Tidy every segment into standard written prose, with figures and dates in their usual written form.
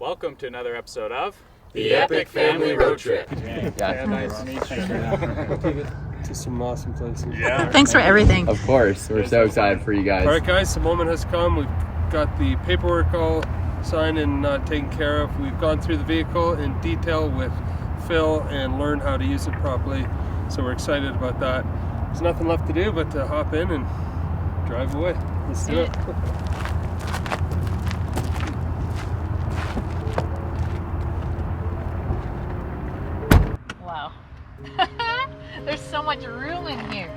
Welcome to another episode of The Epic Family Road Trip. Yeah, nice to meet you. To some awesome places. Yeah. Thanks for everything. Of course, we're so excited for you guys. All right, guys, the moment has come. We've got the paperwork all signed and taken care of. We've gone through the vehicle in detail with Phil and learned how to use it properly. So we're excited about that. There's nothing left to do but to hop in and drive away. Let's do it. Wow. There's so much room in here.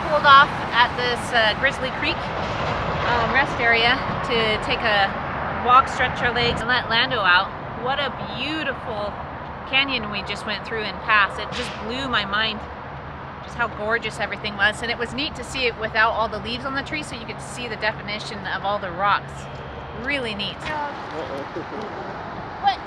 Pulled off at this Grizzly Creek rest area to take a walk, stretch our legs, and let Lando out. What a beautiful canyon we just went through and passed. It just blew my mind just how gorgeous everything was, and it was neat to see it without all the leaves on the tree, so you could see the definition of all the rocks. Really neat. What?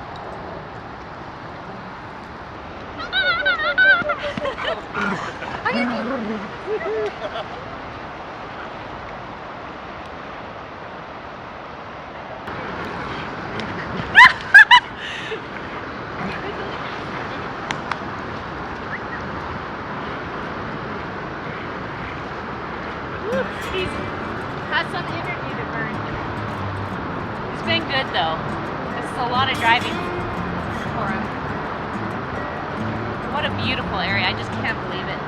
He's had some energy to burn. It's been good though. This is a lot of driving for him. What a beautiful area. I just can't believe it.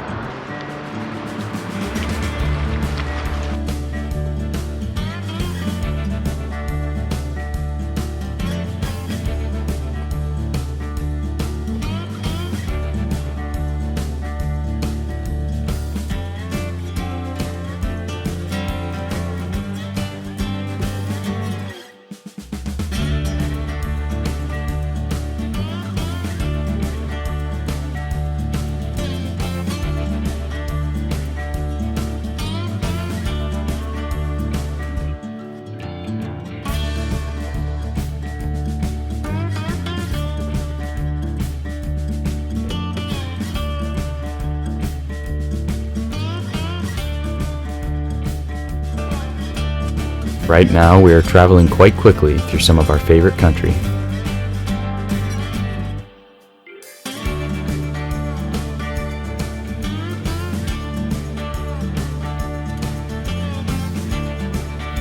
Right now, we are traveling quite quickly through some of our favorite country.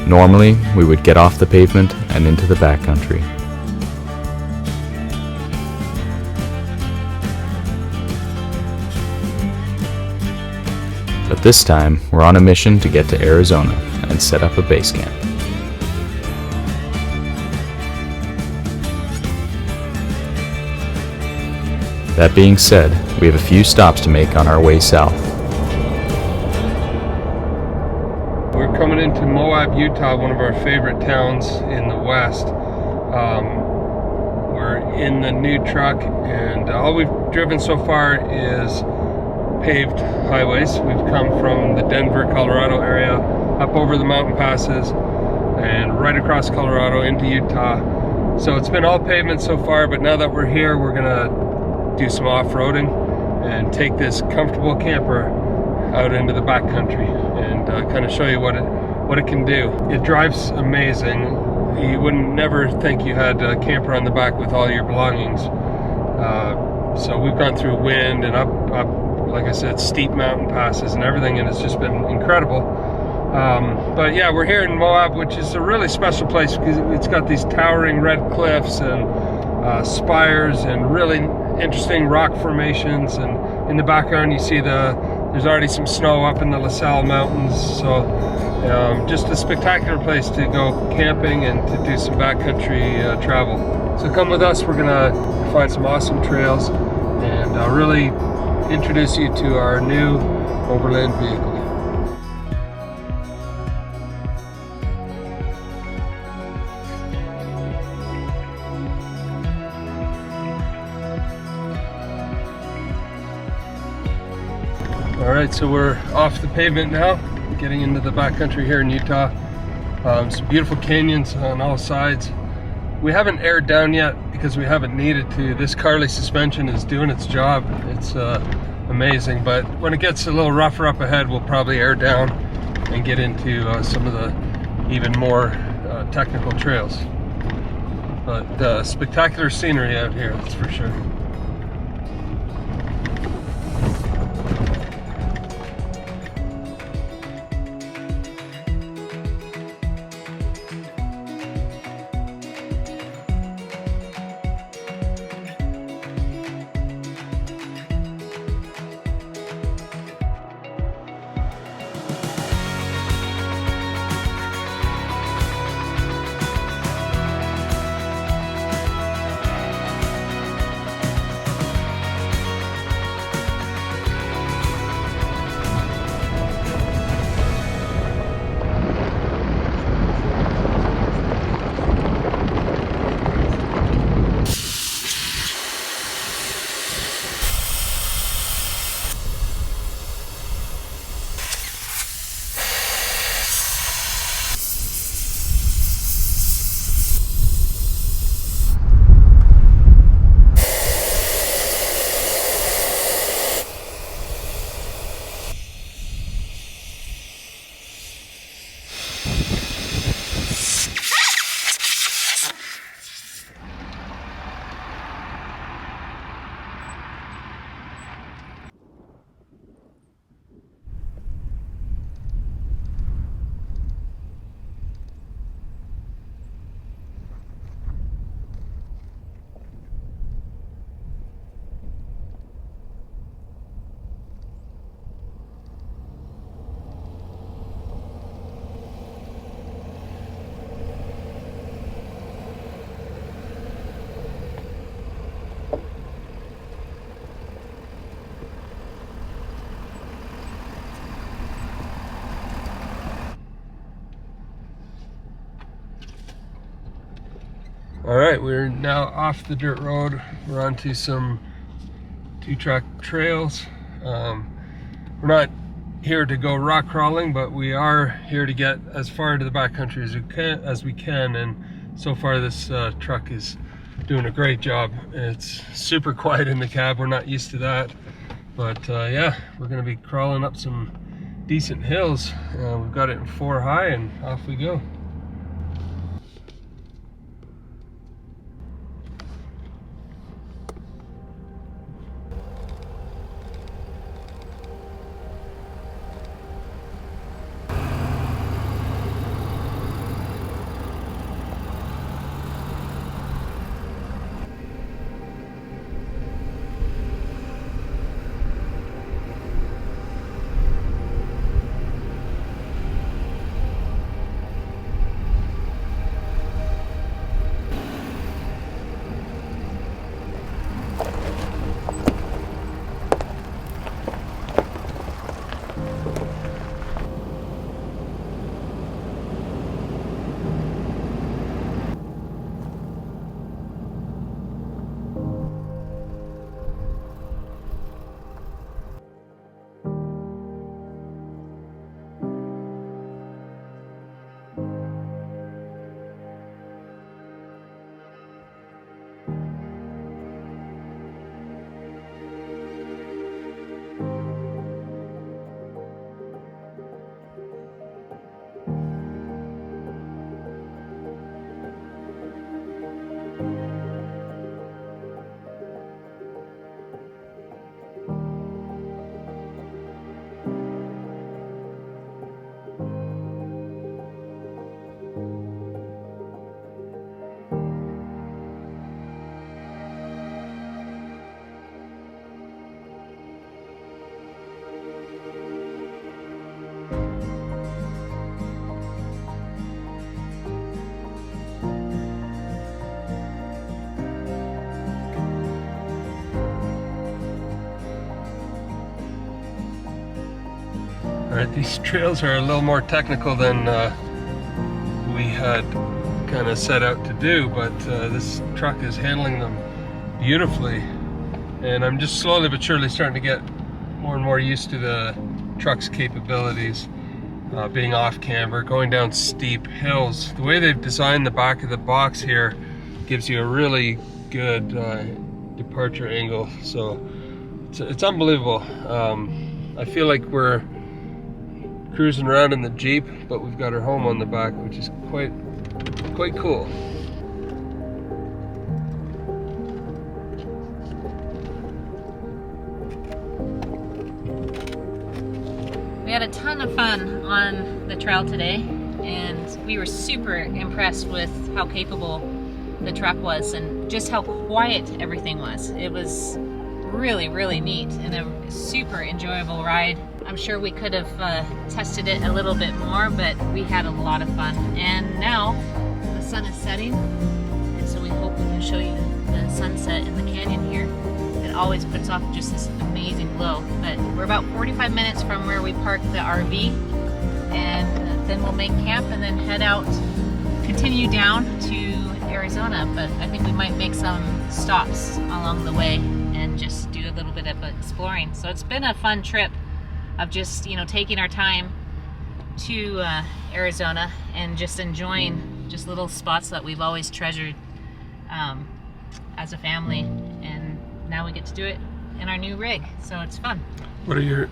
Normally, we would get off the pavement and into the backcountry. But this time, we're on a mission to get to Arizona and set up a base camp. That being said, we have a few stops to make on our way south. We're coming into Moab, Utah, one of our favorite towns in the West. We're in the new truck, and all we've driven so far is paved highways. We've come from the Denver, Colorado area, up over the mountain passes, and right across Colorado into Utah. So it's been all pavement so far, but now that we're here, we're gonna do some off-roading and take this comfortable camper out into the backcountry and kind of show you what it can do. It drives amazing. You wouldn't never think you had a camper on the back with all your belongings. So we've gone through wind and up, like I said, steep mountain passes and everything, and it's just been incredible. But yeah, we're here in Moab, which is a really special place because it's got these towering red cliffs and spires and really interesting rock formations, and in the background you see there's already some snow up in the La Salle Mountains. So just a spectacular place to go camping and to do some backcountry travel. So come with us, we're gonna find some awesome trails and really introduce you to our new Overland vehicle. Alright, so we're off the pavement now, getting into the backcountry here in Utah. Some beautiful canyons on all sides. We haven't aired down yet because we haven't needed to. This Carly suspension is doing its job. It's amazing, but when it gets a little rougher up ahead, we'll probably air down and get into some of the even more technical trails. But spectacular scenery out here, that's for sure. All right, we're now off the dirt road. We're onto some two-track trails. We're not here to go rock crawling, but we are here to get as far into the backcountry as we can. And so far, this truck is doing a great job. It's super quiet in the cab. We're not used to that, but yeah, we're going to be crawling up some decent hills. We've got it in 4 high, and off we go. Alright, these trails are a little more technical than we had kind of set out to do, but this truck is handling them beautifully. And I'm just slowly but surely starting to get more and more used to the truck's capabilities. Being off camber, going down steep hills. The way they've designed the back of the box here gives you a really good departure angle, so it's unbelievable. I feel like we're cruising around in the Jeep, but we've got our home on the back, which is quite cool. We had a ton of fun on the trail today, and we were super impressed with how capable the truck was and just how quiet everything was. It was really, really neat and a super enjoyable ride. I'm sure we could have tested it a little bit more, but we had a lot of fun. And now the sun is setting, and so we hope we can show you the sunset in the canyon here. It always puts off just this amazing glow. But we're about 45 minutes from where we parked the RV, and then we'll make camp and then head out, continue down to Arizona. But I think we might make some stops along the way and just do a little bit of exploring. So it's been a fun trip of just, you know, taking our time to Arizona and just enjoying just little spots that we've always treasured as a family. And now we get to do it in our new rig, so it's fun. What are your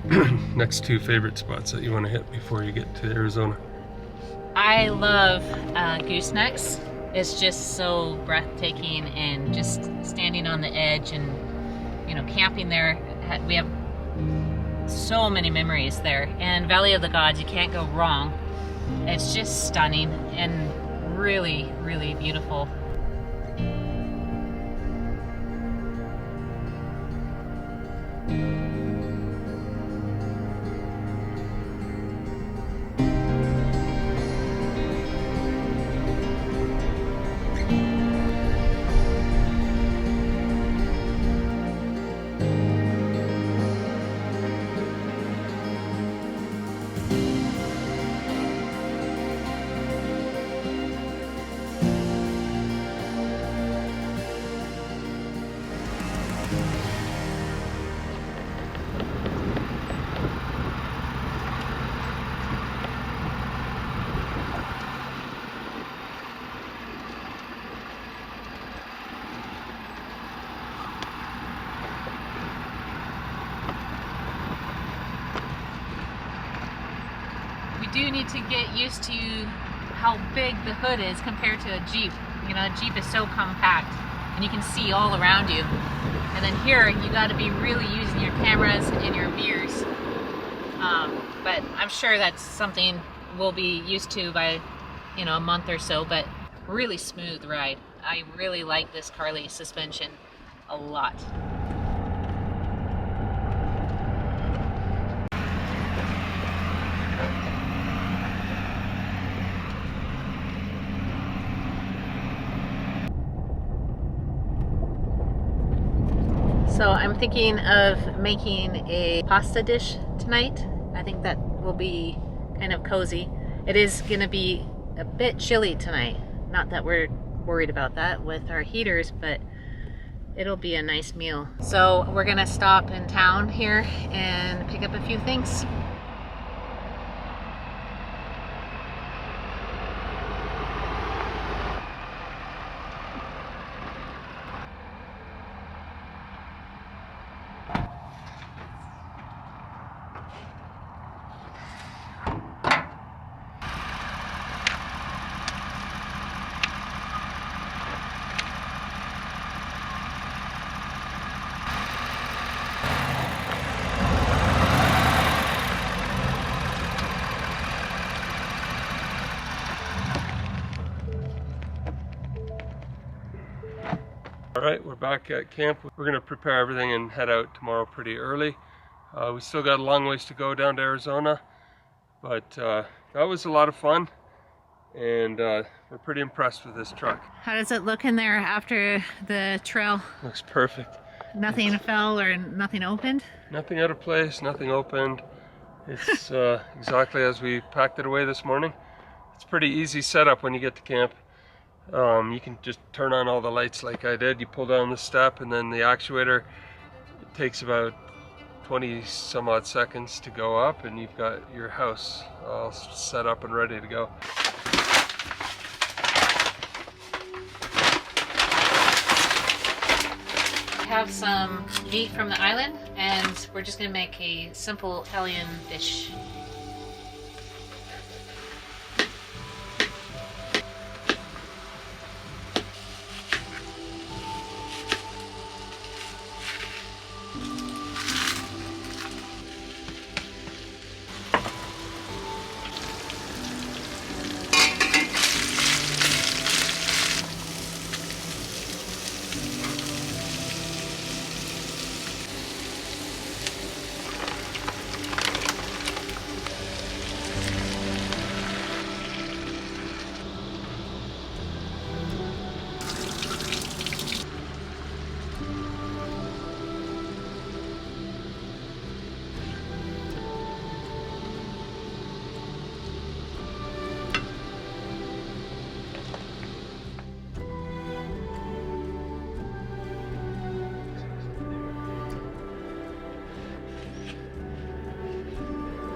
next two favorite spots that you want to hit before you get to Arizona? I love goosenecks. It's just so breathtaking, and just standing on the edge and, you know, camping there. We have so many memories there. And Valley of the Gods, you can't go wrong. It's just stunning and really, really beautiful. Do need to get used to how big the hood is compared to a Jeep. You know, a Jeep is so compact and you can see all around you. And then here, you got to be really using your cameras and your mirrors. But I'm sure that's something we'll be used to by, you know, a month or so. But really smooth ride. I really like this Carly suspension a lot. So I'm thinking of making a pasta dish tonight. I think that will be kind of cozy. It is going to be a bit chilly tonight. Not that we're worried about that with our heaters, but it'll be a nice meal. So we're going to stop in town here and pick up a few things. Alright, we're back at camp. We're going to prepare everything and head out tomorrow pretty early. We still got a long ways to go down to Arizona, but that was a lot of fun, and we're pretty impressed with this truck. How does it look in there after the trail? Looks perfect. Nothing fell or nothing opened? Nothing out of place, nothing opened. It's exactly as we packed it away this morning. It's pretty easy setup when you get to camp. You can just turn on all the lights like I did. You pull down the step and then the actuator, it takes about 20 some odd seconds to go up, and you've got your house all set up and ready to go. We have some meat from the island, and we're just gonna make a simple Italian dish.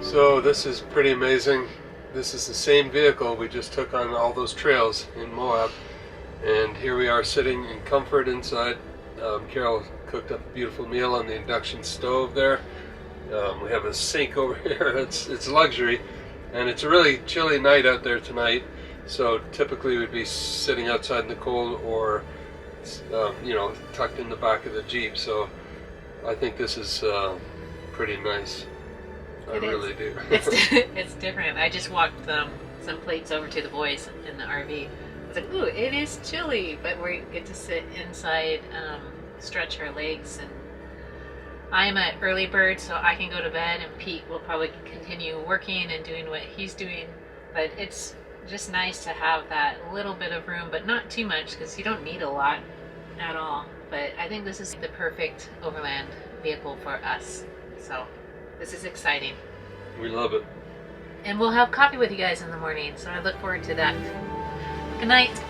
So this is pretty amazing. This is the same vehicle we just took on all those trails in Moab, and here we are sitting in comfort inside. Carol cooked up a beautiful meal on the induction stove there. We have a sink over here. It's luxury, and it's a really chilly night out there tonight, so typically we'd be sitting outside in the cold or you know, tucked in the back of the Jeep. So I think this is pretty nice. I really do. It's different. I just walked some plates over to the boys in the RV. I was like, ooh, it is chilly, but we get to sit inside, stretch our legs, and I'm an early bird, so I can go to bed, and Pete will probably continue working and doing what he's doing. But it's just nice to have that little bit of room, but not too much, because you don't need a lot at all. But I think this is the perfect overland vehicle for us. So this is exciting. We love it. And we'll have coffee with you guys in the morning, so I look forward to that. Good night.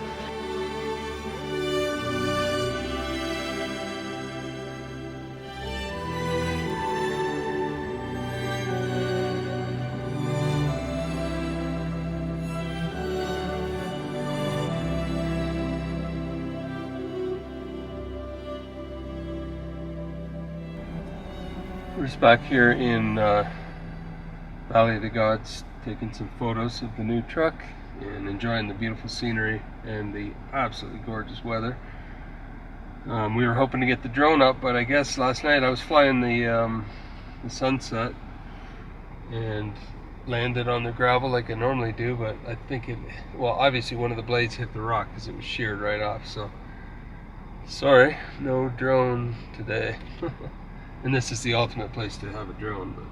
We're just back here in Valley of the Gods, taking some photos of the new truck and enjoying the beautiful scenery and the absolutely gorgeous weather. We were hoping to get the drone up, but I guess last night I was flying the sunset and landed on the gravel like I normally do, but I think well, obviously one of the blades hit the rock because it was sheared right off, so sorry, no drone today. And this is the ultimate place to have a drone. But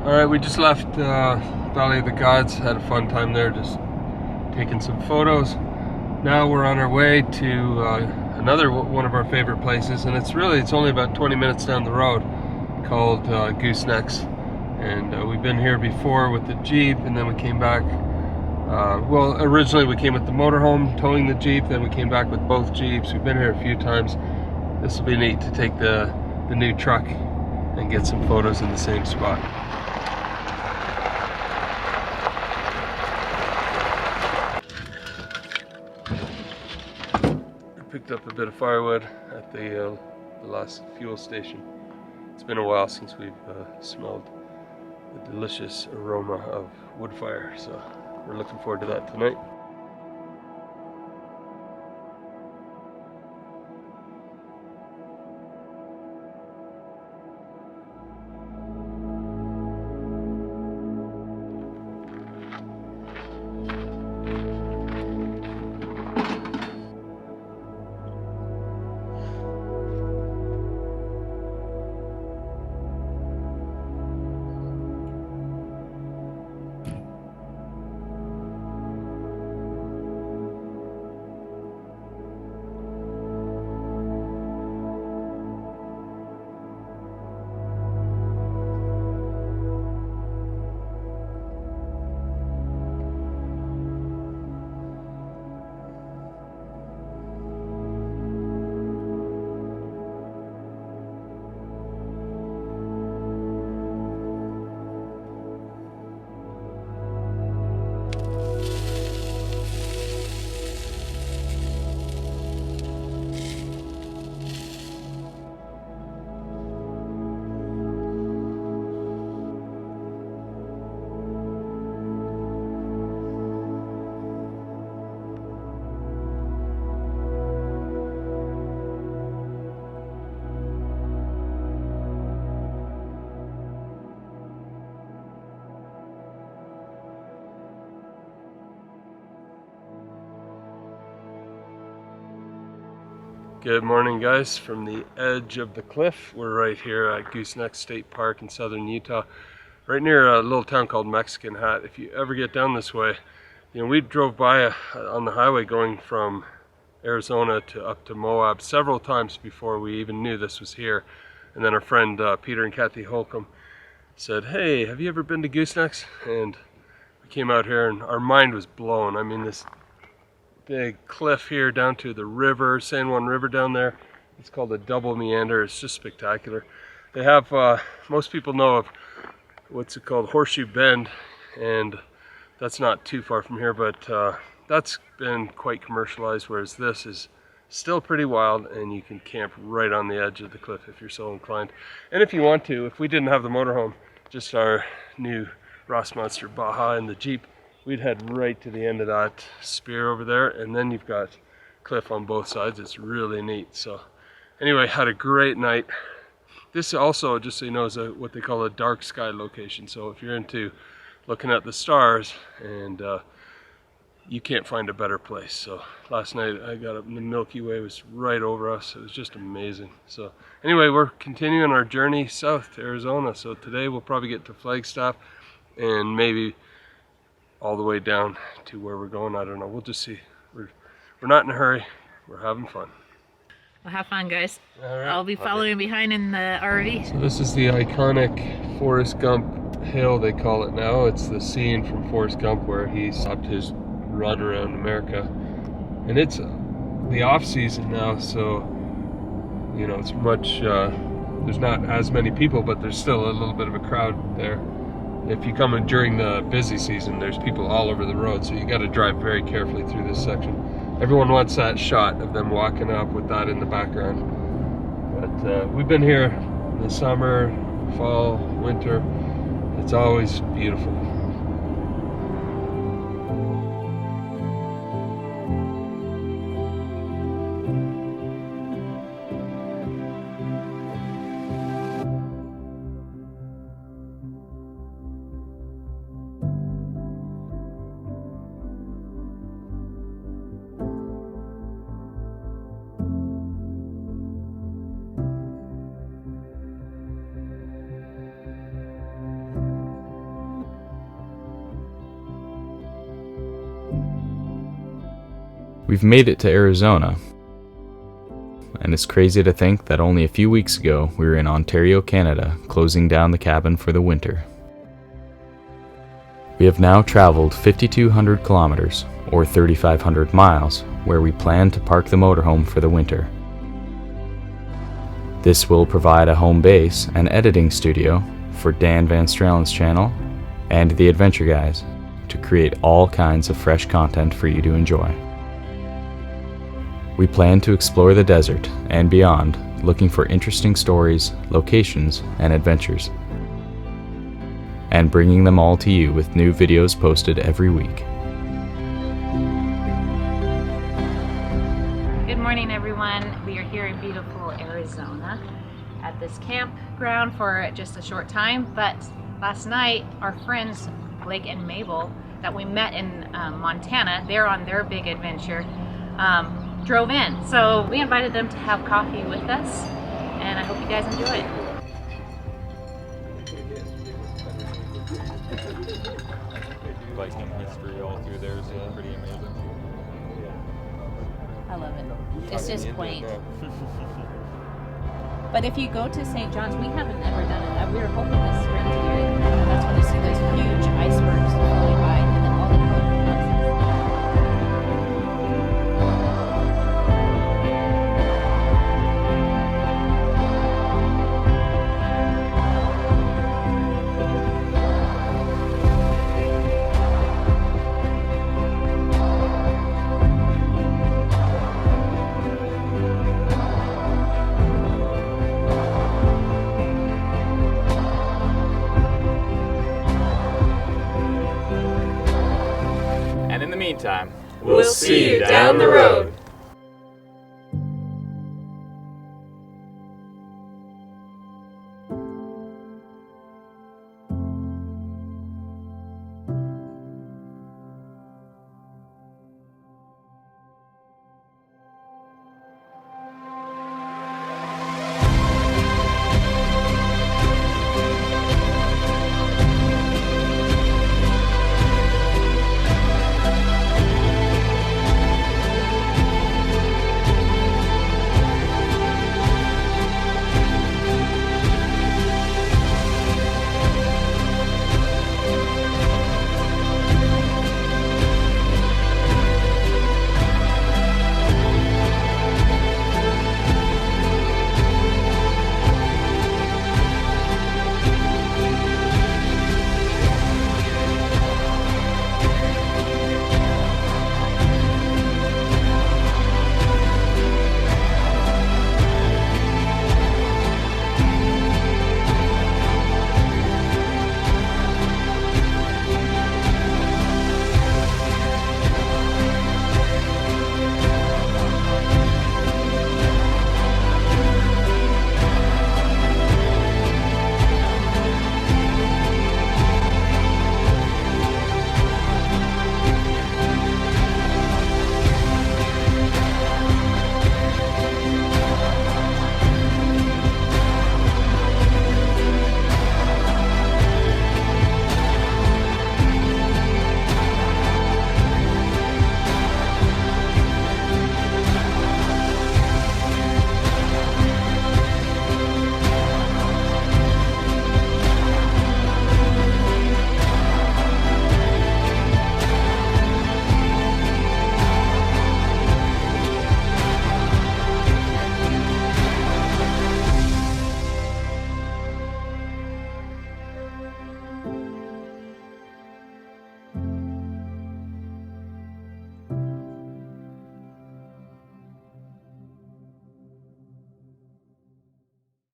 alright, we just left Valley of the Gods, had a fun time there, just taking some photos. Now we're on our way to another one of our favorite places, and it's only about 20 minutes down the road, called Goosenecks. And we've been here before with the Jeep, and then we came back, well, originally we came with the motorhome towing the Jeep, then we came back with both Jeeps. We've been here a few times. This will be neat to take the new truck and get some photos in the same spot. Picked up a bit of firewood at the last fuel station. It's been a while since we've smelled the delicious aroma of wood fire, so we're looking forward to that tonight. Good morning, guys, from the edge of the cliff. We're right here at Gooseneck State Park in southern Utah, right near a little town called Mexican Hat. If you ever get down this way, you know, we drove by on the highway going from Arizona to up to Moab several times before we even knew this was here. And then our friend Peter and Kathy Holcomb said, "Hey, have you ever been to Goosenecks?" And we came out here and our mind was blown. I mean, this big cliff here down to the river, San Juan River down there. It's called a double meander. It's just spectacular. They have, most people know of what's it called, Horseshoe Bend, and that's not too far from here, but that's been quite commercialized, whereas this is still pretty wild, and you can camp right on the edge of the cliff if you're so inclined. And if you want to, if we didn't have the motorhome, just our new Rossmönster Baja and the Jeep, we'd head right to the end of that spear over there, and then you've got cliff on both sides. It's really neat. So anyway, had a great night. This also, just so you know, is what they call a dark sky location. So if you're into looking at the stars, and you can't find a better place. So last night I got up and the Milky Way was right over us. It was just amazing. So anyway, we're continuing our journey south to Arizona. So today we'll probably get to Flagstaff and maybe all the way down to where we're going. I don't know. We'll just see. We're not in a hurry. We're having fun. Well, have fun, guys. All right. I'll be following behind in the RV. So this is the iconic Forrest Gump hill, they call it now. It's the scene from Forrest Gump where he stopped his run around America. And it's the off season now, so you know, it's much, there's not as many people, but there's still a little bit of a crowd there. If you come in during the busy season, there's people all over the road, so you got to drive very carefully through this section. Everyone wants that shot of them walking up with that in the background. But we've been here in the summer, fall, winter. It's always beautiful. We've made it to Arizona, and it's crazy to think that only a few weeks ago we were in Ontario, Canada, closing down the cabin for the winter. We have now traveled 5,200 kilometers, or 3,500 miles, where we plan to park the motorhome for the winter. This will provide a home base and editing studio for Dan Van Stralen's channel and the Adventure Guys to create all kinds of fresh content for you to enjoy. We plan to explore the desert and beyond, looking for interesting stories, locations, and adventures, and bringing them all to you with new videos posted every week. Good morning, everyone. We are here in beautiful Arizona at this campground for just a short time, but last night our friends Blake and Mabel that we met in Montana, they're on their big adventure, drove in. So we invited them to have coffee with us, and I hope you guys enjoy it. Viking history all through there is pretty amazing. I love it. It's just quaint. But if you go to St. John's, we haven't ever done it. We were hoping this spring to do it. That's when you see those huge icebergs going by, and then all the Meantime, we'll see you down the road.